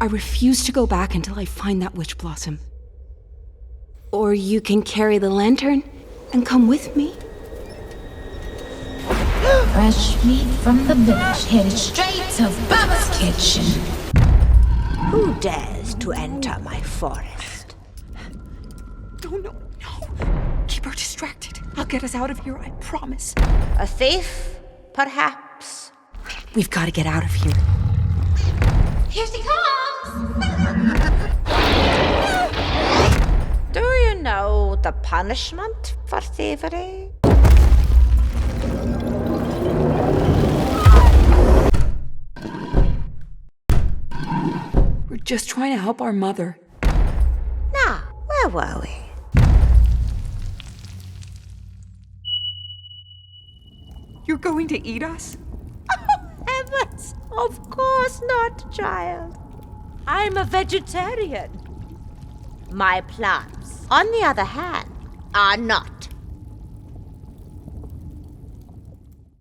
I refuse to go back until I find that witch blossom. Or you can carry the lantern and come with me. Fresh meat from the village, headed straight to Baba's kitchen. Who dares to enter my forest? No. Keep her distracted. I'll get us out of here, I promise. A thief, perhaps? We've got to get out of here. Here she comes! Do you know the punishment for thievery? We're just trying to help our mother. Now, where were we? You're going to eat us? Heavens, of course not, child. I'm a vegetarian. My plants, on the other hand, are not.